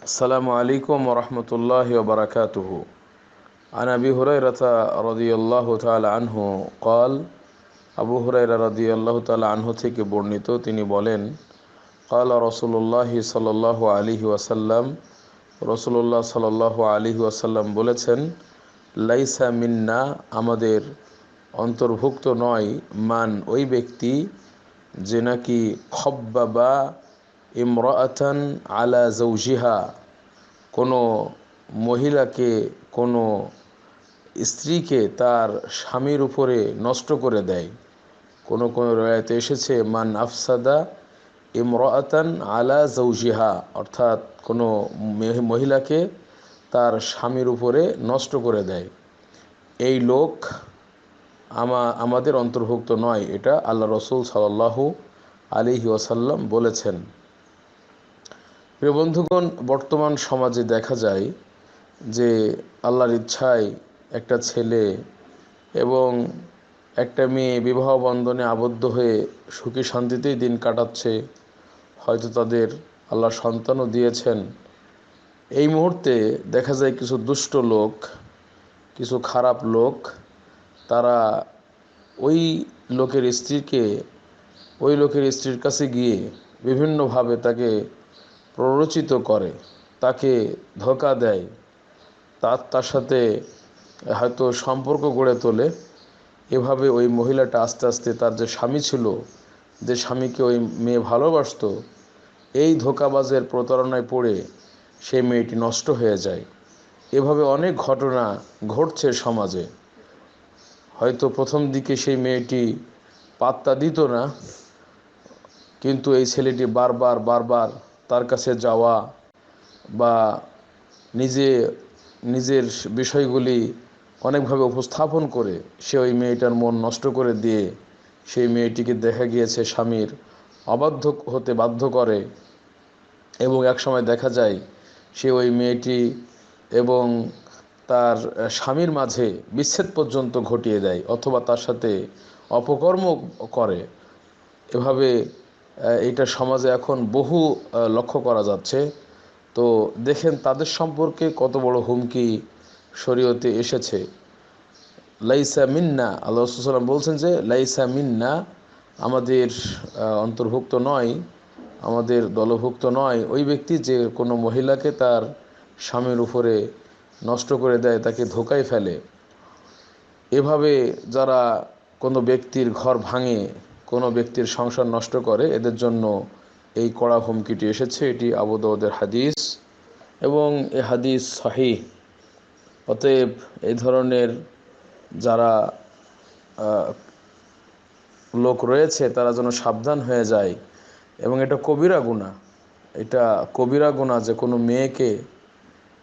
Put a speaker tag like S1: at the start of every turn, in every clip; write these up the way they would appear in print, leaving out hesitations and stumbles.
S1: السلام عليكم ورحمة الله وبركاته. عن أبي هريرة رضي الله تعالى عنه قال আবু হুরায়রা রাদিয়াল্লাহু তাআলা আনহু থেকে বর্ণিত, তিনি বলেন, قال رسول الله صلى الله عليه وسلم, রাসূলুল্লাহ সাল্লাল্লাহু আলাইহি ওয়াসাল্লাম বলেছেন, লাইসা মিন্না, আমাদের অন্তর্ভুক্ত নয়, মান, ওই ব্যক্তি যে নাকি খব্বাবা ইমরাআতান আলা জাওজিহা, কোনো মহিলাকে, কোনো স্ত্রীকে তার স্বামীর উপরে নষ্ট করে দেয়। কোনো রায়াতে এসেছে মান আফসাদা ইমরাআতান আলা জাওজিহা, অর্থাৎ কোনো মহিলাকে তার স্বামীর উপরে নষ্ট করে দেয়, এই লোক আমাদের অন্তর্ভুক্ত নয়। এটা আল্লাহ রসুল সাল্লাল্লাহু আলাইহি ওয়াসাল্লাম বলেছেন। প্রিয় বন্ধুগণ, বর্তমান সমাজে দেখা যায় যে আল্লাহর ইচ্ছায় একটা ছেলে এবং একটা মেয়ে বিবাহ বন্ধনে আবদ্ধ হয়ে সুখী শান্তিতেই দিন কাটাচ্ছে, হয়তো তাদের আল্লাহ সন্তানও দিয়েছেন। এই মুহূর্তে দেখা যায় কিছু দুষ্ট লোক, কিছু খারাপ লোক, তারা ওই লোকের স্ত্রীর কাছে গিয়ে বিভিন্নভাবে তাকে প্ররোচিত করে, তাকে ধোঁকা দেয়, তার সাথে হয়তো সম্পর্ক গড়ে তোলে। এভাবে ওই মহিলাটা আস্তে আস্তে তার যে স্বামী ছিল, যে স্বামীকে ওই মেয়ে ভালোবাসতো, এই ধোঁকাবাজের প্রতারণায় পড়ে সেই মেয়েটি নষ্ট হয়ে যায়। এভাবে অনেক ঘটনা ঘটছে সমাজে। হয়তো প্রথম দিকে সেই মেয়েটি পাত্তা দিত না, কিন্তু এই ছেলেটি বারবার তার কাছে যাওয়া বা নিজের বিষয়গুলি অনেকভাবে উপস্থাপন করে সে ওই মেয়েটার মন নষ্ট করে দিয়ে সেই মেয়েটিকে দেখা গিয়েছে স্বামীর অবাধ্য হতে বাধ্য করে, এবং একসময় দেখা যায় সে ওই মেয়েটি এবং তার স্বামীর মাঝে বিচ্ছেদ পর্যন্ত ঘটিয়ে দেয়, অথবা তার সাথে অপকর্ম করে। এভাবে এটা সমাজে এখন বহু লক্ষ্য করা যাচ্ছে। তো দেখেন তাদের সম্পর্কে কত বড় হুমকি শরীয়তে এসেছে। লাইসা মিন্না, আল্লাহ রাসূল সাল্লাল্লাহু আলাইহি ওয়াসাল্লাম বলছেন যে লাইসা মিন্না, আমাদের অন্তর্ভুক্ত নয়, আমাদের দলভুক্ত নয় ওই ব্যক্তি যে কোনো মহিলাকে তার স্বামীর উপরে নষ্ট করে দেয়, তাকে ধোঁকায় ফেলে। এভাবে যারা কোনো ব্যক্তির ঘর ভাঙে, কোনো ব্যক্তির সংসার নষ্ট করে, এদের জন্য এই কড়া হুমকিটি এসেছে। এটি আবু দাউদের হাদিস এবং এই হাদিস সহিহ। অতএব এই ধরনের যারা লোক রয়েছে তারা যেন সাবধান হয়ে যায়, এবং এটা কবিরা গুনাহ। এটা কবিরা গুনাহ যে কোনো মেয়েকে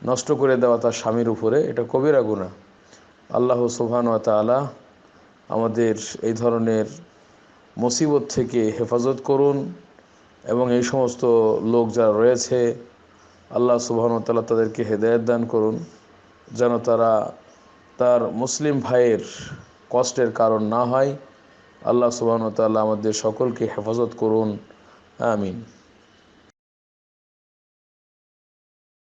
S1: নষ্ট করে দেওয়া তার স্বামীর উপরে, এটা কবিরা গুনাহ। আল্লাহ সুবহানাহু ওয়া তাআলা আমাদের এই ধরনের মুসিবত থেকে হেফাজত করুন, এবং এই সমস্ত লোক যারা রয়েছে আল্লাহ সুবহানাহু ওয়া তাআলা তাদেরকে হেদায়েত দান করুন, যেন তারা তার মুসলিম ভাইয়ের কষ্টের কারণ না হয়। আল্লাহ সুবহানাহু ওয়া তাআলা আমাদের সকলকে হেফাজত করুন, আমিন।